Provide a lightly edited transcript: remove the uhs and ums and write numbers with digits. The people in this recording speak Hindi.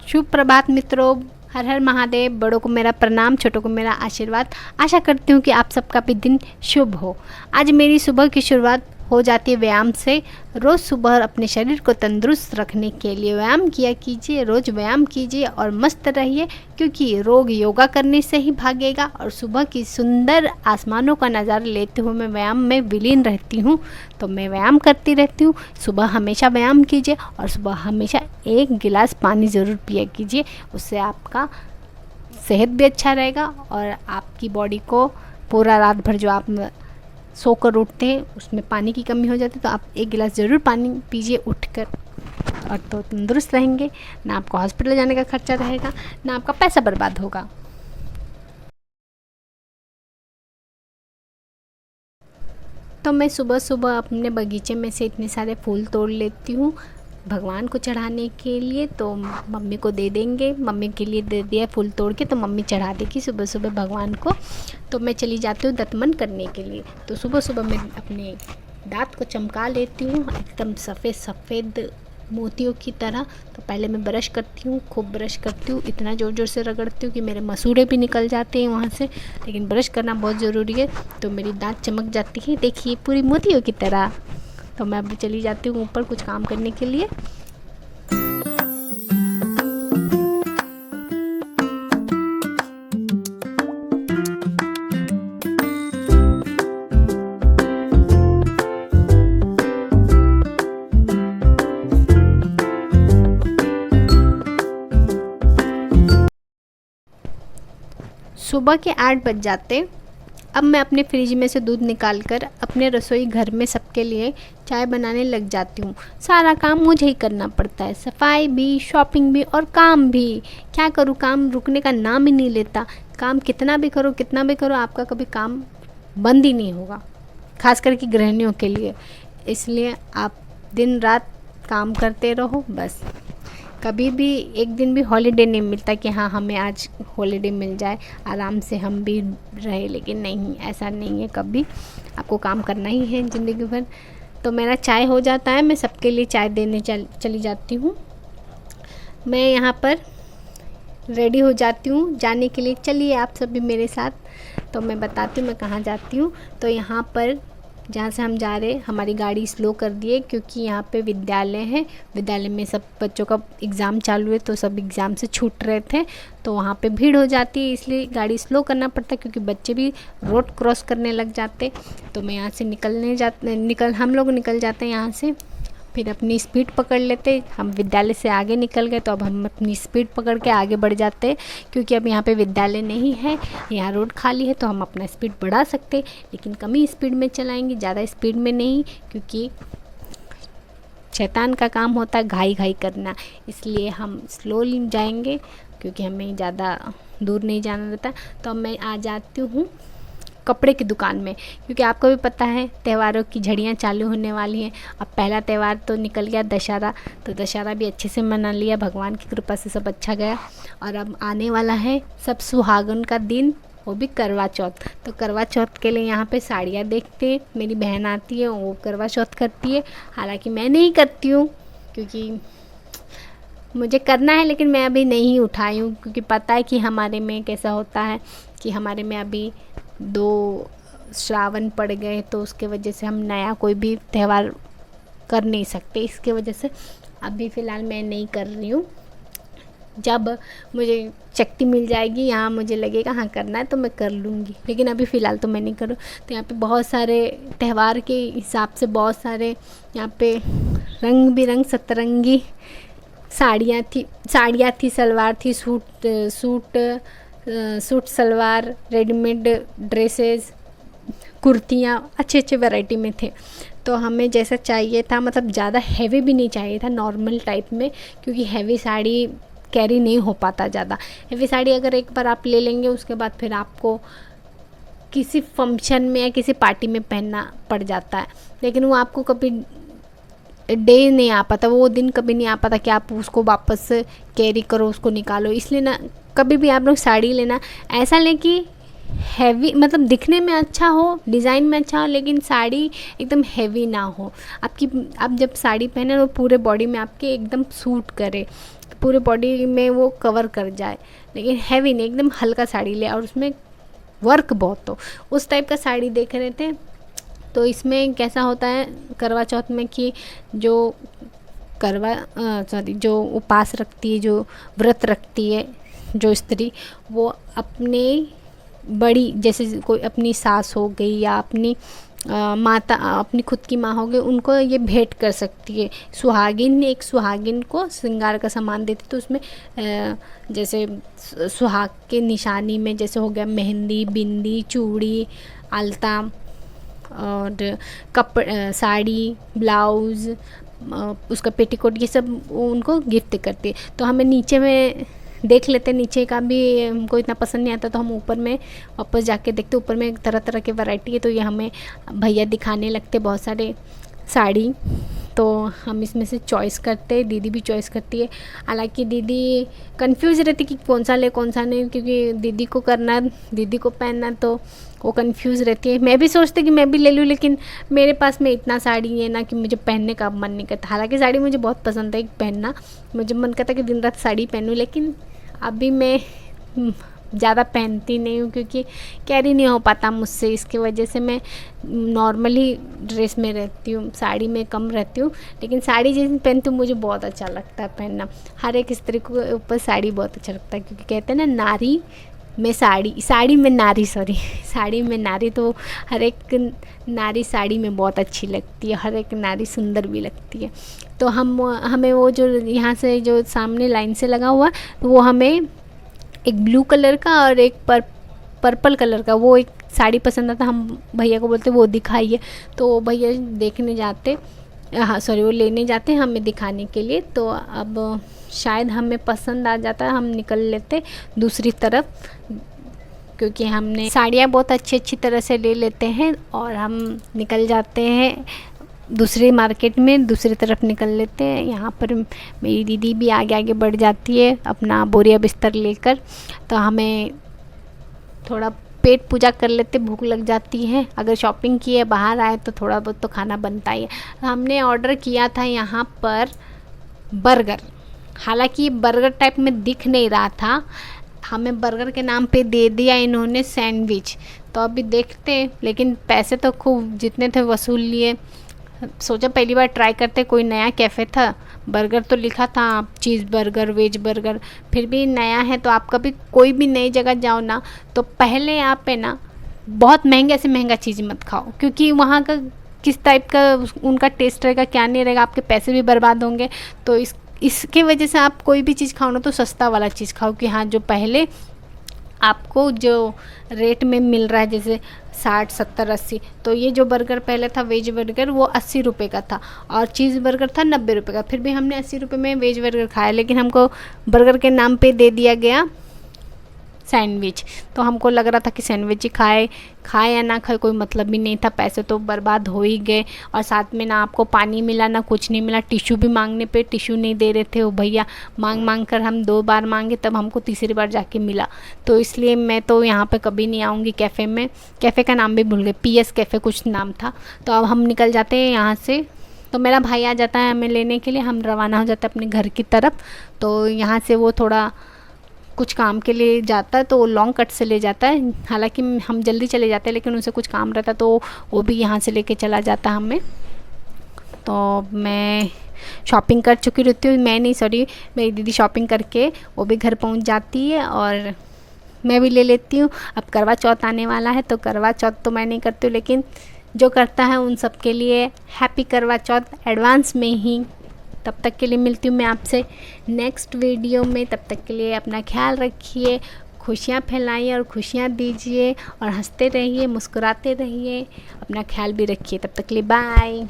शुभ प्रभात मित्रों। हर हर महादेव। बड़ों को मेरा प्रणाम, छोटों को मेरा आशीर्वाद। आशा करती हूँ कि आप सबका भी दिन शुभ हो। आज मेरी सुबह की शुरुआत हो जाती है व्यायाम से। रोज़ सुबह अपने शरीर को तंदुरुस्त रखने के लिए व्यायाम किया कीजिए, रोज़ व्यायाम कीजिए और मस्त रहिए, क्योंकि रोग योगा करने से ही भागेगा। और सुबह की सुंदर आसमानों का नज़ारा लेते हुए मैं व्यायाम में विलीन रहती हूँ, तो मैं व्यायाम करती रहती हूँ। सुबह हमेशा व्यायाम कीजिए और सुबह हमेशा 1 गिलास पानी ज़रूर पिया कीजिए। उससे आपका सेहत भी अच्छा रहेगा और आपकी बॉडी को पूरा रात भर जो आप सोकर उठते हैं उसमें पानी की कमी हो जाती है, तो आप 1 गिलास ज़रूर पानी पीजिए उठकर, और तो तंदुरुस्त रहेंगे। ना आपको हॉस्पिटल जाने का खर्चा रहेगा, ना आपका पैसा बर्बाद होगा। तो मैं सुबह सुबह अपने बगीचे में से इतने सारे फूल तोड़ लेती हूँ भगवान को चढ़ाने के लिए। तो मम्मी को दे देंगे, मम्मी के लिए दे दिया फूल तोड़ के, तो मम्मी चढ़ा देगी सुबह सुबह भगवान को। तो मैं चली जाती हूँ दतमन करने के लिए। तो सुबह सुबह मैं अपने दांत को चमका लेती हूँ एकदम सफ़ेद सफ़ेद मोतियों की तरह। तो पहले मैं ब्रश करती हूँ, खूब ब्रश करती हूँ, इतना ज़ोर ज़ोर से रगड़ती हूँ कि मेरे मसूड़े भी निकल जाते हैं वहाँ से, लेकिन ब्रश करना बहुत ज़रूरी है। तो मेरी दांत चमक जाती है, देखिए पूरी मोतियों की तरह। तो मैं अभी चली जाती हूँ ऊपर कुछ काम करने के लिए। सुबह के 8 बज जाते। अब मैं अपने फ्रिज में से दूध निकालकर अपने रसोई घर में सबके लिए चाय बनाने लग जाती हूँ। सारा काम मुझे ही करना पड़ता है, सफाई भी, शॉपिंग भी और काम भी। क्या करूँ, काम रुकने का नाम ही नहीं लेता। काम कितना भी करो आपका कभी काम बंद ही नहीं होगा, खास करके गृहिणियों के लिए। इसलिए आप दिन रात काम करते रहो बस। कभी भी एक दिन भी हॉलीडे नहीं मिलता कि हाँ हमें आज हॉलीडे मिल जाए, आराम से हम भी रहे, लेकिन नहीं, ऐसा नहीं है। कभी आपको काम करना ही है ज़िंदगी भर। तो मेरा चाय हो जाता है, मैं सबके लिए चाय देने चली जाती हूँ। मैं यहाँ पर रेडी हो जाती हूँ जाने के लिए। चलिए आप सभी मेरे साथ। तो मैं बताती हूँ मैं कहाँ जाती हूँ। तो यहाँ पर जहाँ से हम जा रहे हैं, हमारी गाड़ी स्लो कर दिए क्योंकि यहाँ पे विद्यालय है। विद्यालय में सब बच्चों का एग्ज़ाम चालू है, तो सब एग्ज़ाम से छूट रहे थे, तो वहाँ पे भीड़ हो जाती है, इसलिए गाड़ी स्लो करना पड़ता है, क्योंकि बच्चे भी रोड क्रॉस करने लग जाते। तो मैं यहाँ से हम लोग निकल जाते हैं यहाँ से, फिर अपनी स्पीड पकड़ लेते। हम विद्यालय से आगे निकल गए, तो अब हम अपनी स्पीड पकड़ के आगे बढ़ जाते, क्योंकि अब यहाँ पे विद्यालय नहीं है, यहाँ रोड खाली है, तो हम अपना स्पीड बढ़ा सकते, लेकिन कम ही स्पीड में चलाएंगे, ज़्यादा स्पीड में नहीं, क्योंकि शैतान का काम होता है घाई घाई करना। इसलिए हम स्लोली जाएंगे, क्योंकि हमें ज़्यादा दूर नहीं जाना रहता। तो अब मैं आ जाती हूँ कपड़े की दुकान में, क्योंकि आपको भी पता है त्योहारों की झड़ियाँ चालू होने वाली हैं। अब पहला त्यौहार तो निकल गया दशहरा, तो दशहरा भी अच्छे से मना लिया, भगवान की कृपा से सब अच्छा गया। और अब आने वाला है सब सुहागन का दिन, वो भी करवा चौथ। तो करवा चौथ के लिए यहाँ पे साड़ियाँ देखते हैं। मेरी बहन आती है, वो करवा चौथ करती है, हालांकि मैं नहीं करती हूँ क्योंकि मुझे करना है, लेकिन मैं अभी नहीं उठाई हूँ, क्योंकि पता है कि हमारे में कैसा होता है कि हमारे में अभी 2 श्रावण पड़ गए, तो उसके वजह से हम नया कोई भी त्यौहार कर नहीं सकते। इसके वजह से अभी फ़िलहाल मैं नहीं कर रही हूँ। जब मुझे शक्ति मिल जाएगी, यहाँ मुझे लगेगा हाँ करना है, तो मैं कर लूँगी, लेकिन अभी फ़िलहाल तो मैं नहीं करूँ। तो यहाँ पे बहुत सारे त्यौहार के हिसाब से बहुत सारे यहाँ पे रंग बिरंग सतरंगी साड़ियाँ थी, सलवार थी, सूट सलवार, रेडीमेड ड्रेसेस, कुर्तियाँ, अच्छे अच्छे वैरायटी में थे। तो हमें जैसा चाहिए था, मतलब ज़्यादा हैवी भी नहीं चाहिए था, नॉर्मल टाइप में, क्योंकि हैवी साड़ी कैरी नहीं हो पाता ज़्यादा। हैवी साड़ी अगर एक बार आप ले लेंगे, उसके बाद फिर आपको किसी फंक्शन में या किसी पार्टी में पहनना पड़ जाता है, लेकिन वो आपको कभी डे नहीं आ पाता, वो दिन कभी नहीं आ पाता कि आप उसको वापस कैरी करो, उसको निकालो। इसलिए ना कभी भी आप लोग साड़ी लेना ऐसा लें कि हैवी, मतलब दिखने में अच्छा हो, डिज़ाइन में अच्छा हो, लेकिन साड़ी एकदम हैवी ना हो। आप जब साड़ी पहने वो पूरे बॉडी में आपके एकदम सूट करे। पूरे बॉडी में वो कवर कर जाए, लेकिन हैवी नहीं, एकदम हल्का साड़ी ले और उसमें वर्क बहुत हो, उस टाइप का साड़ी देख रहे थे। तो इसमें कैसा होता है करवा चौथ में कि जो जो उपास रखती है, जो व्रत रखती है जो स्त्री, वो अपने बड़ी, जैसे कोई अपनी सास हो गई या अपनी माता, अपनी खुद की माँ हो गई, उनको ये भेंट कर सकती है। सुहागिन एक सुहागिन को श्रृंगार का सामान देती, तो उसमें जैसे सुहाग के निशानी में जैसे हो गया मेहंदी, बिंदी, चूड़ी, आलता और साड़ी, ब्लाउज़, उसका पेटीकोट, ये सब उनको गिफ्ट करती है। तो हमें नीचे में देख लेते, नीचे का भी हमको इतना पसंद नहीं आता, तो हम ऊपर में वापस जाके देखते, ऊपर में तरह तरह के वैरायटी है। तो ये हमें भैया दिखाने लगते बहुत सारे साड़ी, तो हम इसमें से चॉइस करते, दीदी भी चॉइस करती है। हालांकि दीदी कंफ्यूज रहती कि कौन सा ले कौन सा नहीं, क्योंकि दीदी को करना, दीदी को पहनना, तो वो कंफ्यूज रहती है। मैं भी सोचती कि मैं भी ले लूँ, लेकिन मेरे पास में इतना साड़ी है ना कि मुझे पहनने का मन नहीं करता। हालांकि साड़ी मुझे बहुत पसंद है पहनना, मुझे मन करता है कि दिन रात साड़ी पहनूँ, लेकिन अभी मैं ज़्यादा पहनती नहीं हूँ, क्योंकि कैरी नहीं हो पाता मुझसे। इसकी वजह से मैं नॉर्मली ड्रेस में रहती हूँ, साड़ी में कम रहती हूँ। लेकिन साड़ी जिस पहनती हूँ मुझे बहुत अच्छा लगता है पहनना। हर एक स्त्री को ऊपर साड़ी बहुत अच्छा लगता है, क्योंकि कहते हैं ना नारी में साड़ी में नारी, साड़ी में नारी, तो हर एक नारी साड़ी में बहुत अच्छी लगती है, हर एक नारी सुंदर भी लगती है। तो हमें वो जो यहाँ से जो सामने लाइन से लगा हुआ, वो हमें एक ब्लू कलर का और एक पर्पल कलर का वो एक साड़ी पसंद आता। हम भैया को बोलते वो दिखाइए, तो भैया देखने जाते, वो लेने जाते हैं हमें दिखाने के लिए। तो अब शायद हमें पसंद आ जाता है, हम निकल लेते दूसरी तरफ, क्योंकि हमने साड़ियाँ बहुत अच्छी तरह से ले लेते हैं और हम निकल जाते हैं दूसरी मार्केट में, दूसरी तरफ निकल लेते हैं। यहाँ पर मेरी दीदी भी आगे आगे बढ़ जाती है अपना बोरिया बिस्तर लेकर। तो हमें थोड़ा पेट पूजा कर लेते, भूख लग जाती है। अगर शॉपिंग किए बाहर आए तो थोड़ा बहुत तो खाना बनता ही है। हमने ऑर्डर किया था यहाँ पर बर्गर, हालांकि बर्गर टाइप में दिख नहीं रहा था, हमें बर्गर के नाम पे दे दिया इन्होंने सैंडविच। तो अभी देखते, लेकिन पैसे तो खूब जितने थे वसूल लिए। सोचा पहली बार ट्राई करते, कोई नया कैफ़े था, बर्गर तो लिखा था चीज़ बर्गर, वेज बर्गर, फिर भी नया है। तो आप कभी कोई भी नई जगह जाओ ना, तो पहले आप है ना बहुत महंगे से महंगा चीज़ मत खाओ, क्योंकि वहाँ का किस टाइप का उनका टेस्ट रहेगा क्या नहीं रहेगा, आपके पैसे भी बर्बाद होंगे। तो इसके वजह से आप कोई भी चीज़ खाओ ना तो सस्ता वाला चीज़ खाओ, कि हाँ जो पहले आपको जो रेट में मिल रहा है, जैसे 60, 70, 80। तो ये जो बर्गर पहले था वेज बर्गर, वो 80 रुपये का था और चीज़ बर्गर था 90 रुपये का। फिर भी हमने 80 रुपये में वेज बर्गर खाया, लेकिन हमको बर्गर के नाम पे दे दिया गया सैंडविच। तो हमको लग रहा था कि सैंडविच ही खाए या ना खाए कोई मतलब भी नहीं था, पैसे तो बर्बाद हो ही गए। और साथ में ना आपको पानी मिला ना कुछ नहीं मिला, टिश्यू भी मांगने पे टिश्यू नहीं दे रहे थे वो भैया। मांग कर हम 2 बार मांगे, तब हमको तीसरी बार जाके मिला। तो इसलिए मैं तो यहाँ पे कभी नहीं आऊँगी कैफ़े में। कैफ़े का नाम भी भूल गए, PS कैफ़े कुछ नाम था। तो अब हम निकल जाते हैं यहाँ से। तो मेरा भाई आ जाता है हमें लेने के लिए, हम रवाना हो जाते हैं अपने घर की तरफ। तो यहाँ से वो थोड़ा कुछ काम के लिए जाता है, तो वो लॉन्ग कट से ले जाता है। हालांकि हम जल्दी चले जाते हैं, लेकिन उनसे कुछ काम रहता है तो वो भी यहाँ से लेके चला जाता है हमें। तो मैं शॉपिंग कर चुकी रहती हूँ, मैं नहीं सॉरी मेरी दीदी शॉपिंग करके वो भी घर पहुँच जाती है और मैं भी ले लेती हूँ। अब करवा चौथ आने वाला है, तो करवा चौथ तो मैं नहीं करती हूँ, लेकिन जो करता है उन सब के लिए हैप्पी करवा चौथ एडवांस में ही। तब तक के लिए मिलती हूँ मैं आपसे नेक्स्ट वीडियो में। तब तक के लिए अपना ख्याल रखिए, खुशियाँ फैलाइए और खुशियाँ दीजिए और हंसते रहिए, मुस्कुराते रहिए, अपना ख्याल भी रखिए। तब तक के लिए बाय।